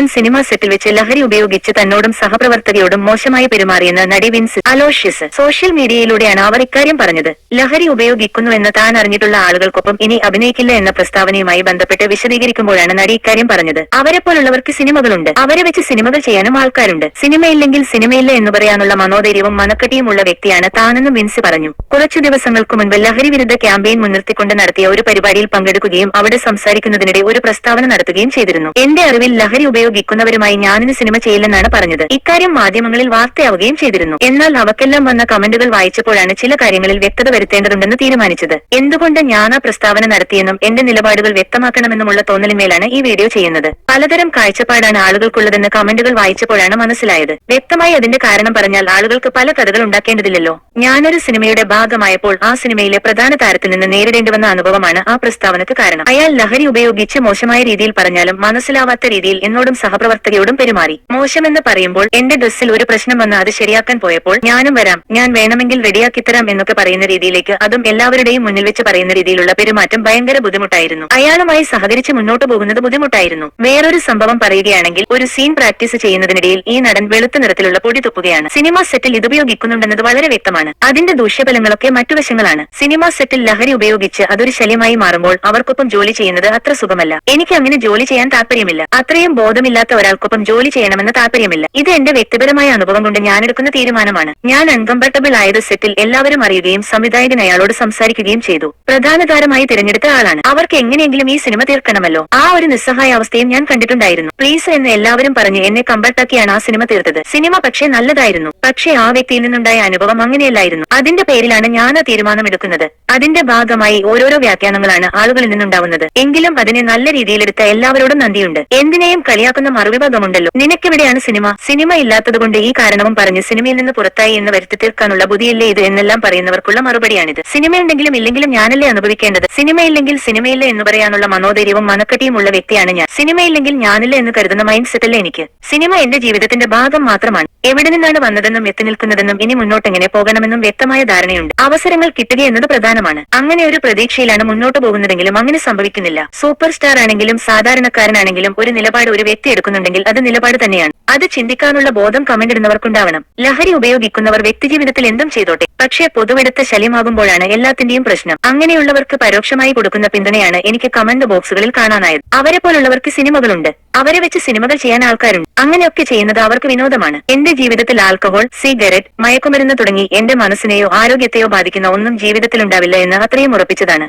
നടൻ സിനിമാ സെറ്റിൽ വെച്ച് ലഹരി ഉപയോഗിച്ച് തന്നോടും സഹപ്രവർത്തകയോടും മോശമായി പെരുമാറിയെന്ന് നടി വിൻസ് അലോഷ്യസ് സോഷ്യൽ മീഡിയയിലൂടെയാണ് അവർ ഇക്കാര്യം പറഞ്ഞത്. ലഹരി ഉപയോഗിക്കുന്നുവെന്ന് താൻ അറിഞ്ഞിട്ടുള്ള ആളുകൾക്കൊപ്പം ഇനി അഭിനയിക്കില്ല എന്ന പ്രസ്താവനയുമായി ബന്ധപ്പെട്ട് വിശദീകരിക്കുമ്പോഴാണ് നടി ഇക്കാര്യം പറഞ്ഞത്. അവരെപ്പോലുള്ളവർക്ക് സിനിമകളുണ്ട്, അവരെ വെച്ച് സിനിമകൾ ചെയ്യാനും ആൾക്കാരുണ്ട്. സിനിമയില്ലെങ്കിൽ സിനിമയില്ല എന്ന് പറയാനുള്ള മനോധൈര്യവും മനക്കട്ടിയും ഉള്ള വ്യക്തിയാണ് താനെന്നും വിൻസ് പറഞ്ഞു. കുറച്ചു ദിവസങ്ങൾക്കു മുൻപ് ലഹരി വിരുദ്ധ ക്യാമ്പയിൻ മുൻനിർത്തിക്കൊണ്ട് നടത്തിയ ഒരു പരിപാടിയിൽ പങ്കെടുക്കുകയും അവിടെ സംസാരിക്കുന്നതിനിടെ ഒരു പ്രസ്താവന നടത്തുകയും ചെയ്തിരുന്നു. എന്റെ അറിവിൽ ലഹരി ഉപയോഗിക്കുന്നവരുമായി ഞാനിന് സിനിമ ചെയ്യില്ലെന്നാണ് പറഞ്ഞത്. ഇക്കാര്യം മാധ്യമങ്ങളിൽ വാർത്തയാവുകയും ചെയ്തിരുന്നു. എന്നാൽ അവക്കെല്ലാം വന്ന കമന്റുകൾ വായിച്ചപ്പോഴാണ് ചില കാര്യങ്ങളിൽ വ്യക്തത വരുത്തേണ്ടതുണ്ടെന്ന് തീരുമാനിച്ചത്. എന്തുകൊണ്ട് ഞാൻ ആ പ്രസ്താവന നടത്തിയെന്നും എന്റെ നിലപാടുകൾ വ്യക്തമാക്കണമെന്നുമുള്ള തോന്നലിന്മേലാണ് ഈ വീഡിയോ ചെയ്യുന്നത്. പലതരം കാഴ്ചപ്പാടാണ് ആളുകൾക്കുള്ളതെന്ന് കമന്റുകൾ വായിച്ചപ്പോഴാണ് മനസ്സിലായത്. വ്യക്തമായി അതിന്റെ കാരണം പറഞ്ഞാൽ ആളുകൾക്ക് പല കഥകൾ ഉണ്ടാക്കേണ്ടതില്ലല്ലോ. ഞാനൊരു സിനിമയുടെ ഭാഗമായപ്പോൾ ആ സിനിമയിലെ പ്രധാന താരത്തിൽ നിന്ന് നേരിടേണ്ടി വന്ന അനുഭവമാണ് ആ പ്രസ്താവനക്ക് കാരണം. അയാൾ ലഹരി ഉപയോഗിച്ച് മോശമായ രീതിയിൽ പറഞ്ഞാലും മനസ്സിലാവാത്ത രീതിയിൽ എന്നോടും സഹപ്രവർത്തകയോടും പെരുമാറി. മോശമെന്ന് പറയുമ്പോൾ എന്റെ ഡ്രസ്സിൽ ഒരു പ്രശ്നം വന്ന് അത് ശരിയാക്കാൻ പോയപ്പോൾ ഞാനും വരാം, ഞാൻ വേണമെങ്കിൽ റെഡിയാക്കിത്തരാം എന്നൊക്കെ പറയുന്ന രീതിയിലേക്ക്, അതും എല്ലാവരുടെയും മുന്നിൽ വെച്ച് പറയുന്ന രീതിയിലുള്ള പെരുമാറ്റം ഭയങ്കര ബുദ്ധിമുട്ടായിരുന്നു. അയാളുമായി സഹകരിച്ച് മുന്നോട്ട് പോകുന്നത് ബുദ്ധിമുട്ടായിരുന്നു. വേറൊരു സംഭവം പറയുകയാണെങ്കിൽ, ഒരു സീൻ പ്രാക്ടീസ് ചെയ്യുന്നതിനിടയിൽ ഈ നടൻ വെളുത്ത നിറത്തിലുള്ള പൊടി തുപ്പുകയാണ്. സിനിമാ സെറ്റിൽ ഇതുപയോഗിക്കുന്നുണ്ടെന്നത് വളരെ വ്യക്തമാണ്. അതിന്റെ ദൂഷ്യഫലങ്ങളൊക്കെ മറ്റു വശങ്ങളാണ്. സിനിമാ സെറ്റിൽ ലഹരി ഉപയോഗിച്ച് അതൊരു ശല്യമായി മാറുമ്പോൾ അവർക്കൊപ്പം ജോലി ചെയ്യുന്നത് അത്ര സുഖമല്ല. എനിക്ക് അങ്ങനെ ജോലി ചെയ്യാൻ താല്പര്യമില്ല. അത്രയും ബോധമില്ലാത്ത ഒരാൾക്കൊപ്പം ജോലി ചെയ്യണമെന്ന് താല്പര്യമില്ല. ഇത് എന്റെ വ്യക്തിപരമായ അനുഭവം കൊണ്ട് ഞാനെടുക്കുന്ന തീരുമാനമാണ്. ഞാൻ അൺകംഫർട്ടബിൾ ആയത് സെറ്റിൽ എല്ലാവരും അറിയുകയും സംവിധായകൻ അയാളോട് സംസാരിക്കുകയും ചെയ്തു. പ്രധാന താരമായി തിരഞ്ഞെടുത്ത ആളാണ്. അവർക്ക് എങ്ങനെയെങ്കിലും ഈ സിനിമ തീർക്കണമല്ലോ. ആ ഒരു നിസ്സഹായ അവസ്ഥയും ഞാൻ കണ്ടിട്ടുണ്ടായിരുന്നു. പ്ലീസ് എന്ന് എല്ലാവരും പറഞ്ഞ് എന്നെ കംഫർട്ടാക്കിയാണ് ആ സിനിമ തീർത്തത്. സിനിമ പക്ഷേ നല്ലതായിരുന്നു. പക്ഷേ ആ വ്യക്തിയിൽ നിന്നുണ്ടായ അനുഭവം അങ്ങനെയല്ലായിരുന്നു. അതിന്റെ പേരിലാണ് ഞാൻ ആ തീരുമാനം എടുക്കുന്നത്. അതിന്റെ ഭാഗമായി ഓരോരോ വ്യാഖ്യാനങ്ങളാണ് ആളുകളിൽ നിന്നുണ്ടാവുന്നത്. എങ്കിലും അതിനെ നല്ല രീതിയിലെടുത്ത എല്ലാവരോടും നന്ദിയുണ്ട്. എന്തിനേയും കളിയാക്കുന്ന മറുവിഭാഗമുണ്ടല്ലോ. നിനക്കെവിടെയാണ് സിനിമ? സിനിമ ഇല്ലാത്തതുകൊണ്ട് ഈ കാരണവും പറഞ്ഞ് സിനിമയിൽ നിന്ന് പുറത്തായി എന്ന് വരുത്തി തീർക്കാനുള്ള ബുദ്ധിയല്ലേ ഇത് എന്നെല്ലാം പറയുന്നവർക്കുള്ള മറുപടിയാണിത്. സിനിമയുണ്ടെങ്കിലും ഇല്ലെങ്കിലും ഞാനല്ലേ അനുഭവിക്കേണ്ടത്? സിനിമയില്ലെങ്കിൽ സിനിമയില്ല എന്ന് പറയാനുള്ള മനോധൈര്യവും മനക്കട്ടിയും ഉള്ള വ്യക്തിയാണ് ഞാൻ. സിനിമയില്ലെങ്കിൽ ഞാനില്ല എന്ന് കരുതുന്ന മൈൻഡ് സെറ്റല്ലേ എനിക്ക്. സിനിമ എന്റെ ജീവിതത്തിന്റെ ഭാഗം മാത്രമാണ്. എവിടെ നിന്നാണ് വന്നതെന്നും എത്തി നിൽക്കുന്നതെന്നും ഇനി മുന്നോട്ടെങ്ങനെ പോകണമെന്നും വ്യക്തമായ ധാരണയുണ്ട്. അവസരങ്ങൾ കിട്ടുക എന്നത് പ്രധാനമാണ്. അങ്ങനെ ഒരു പ്രതീക്ഷയിലാണ് മുന്നോട്ട് പോകുന്നതെങ്കിലും അങ്ങനെ സംഭവിക്കുന്നില്ല. സൂപ്പർ സ്റ്റാർ ആണെങ്കിലും സാധാരണക്കാരനാണെങ്കിലും ഒരു നിലപാട് ഒരു വ്യക്തി എടുക്കുന്നുണ്ടെങ്കിൽ അത് നിലപാട് തന്നെയാണ്. അത് ചിന്തിക്കാനുള്ള ബോധം കമന്റ് ഇടുന്നവർക്കുണ്ടാവണം. ലഹരി ഉപയോഗിക്കുന്നവർ വ്യക്തിജീവിതത്തിൽ എന്തും ചെയ്തോട്ടെ, പക്ഷേ പൊതുവെടുത്ത ശല്യമാകുമ്പോഴാണ് എല്ലാത്തിന്റെയും പ്രശ്നം. അങ്ങനെയുള്ളവർക്ക് പരോക്ഷമായി കൊടുക്കുന്ന പിന്തുണയാണ് എനിക്ക് കമന്റ് ബോക്സുകളിൽ കാണാനായത്. അവരെ പോലുള്ളവർക്ക് സിനിമകളുണ്ട്, അവരെ വെച്ച് സിനിമകൾ ചെയ്യാൻ ആൾക്കാരുണ്ട്. അങ്ങനെയൊക്കെ ചെയ്യുന്നത് അവർക്ക് വിനോദമാണ്. എന്റെ ജീവിതത്തിൽ ആൽക്കഹോൾ, സിഗരറ്റ്, മയക്കുമരുന്ന് തുടങ്ങി എന്റെ മനസ്സിനെയോ ആരോഗ്യത്തെയോ ബാധിക്കുന്ന ഒന്നും ജീവിതത്തിലുണ്ടാവില്ല എന്ന് അത്രയും ഉറപ്പിച്ചതാണ്.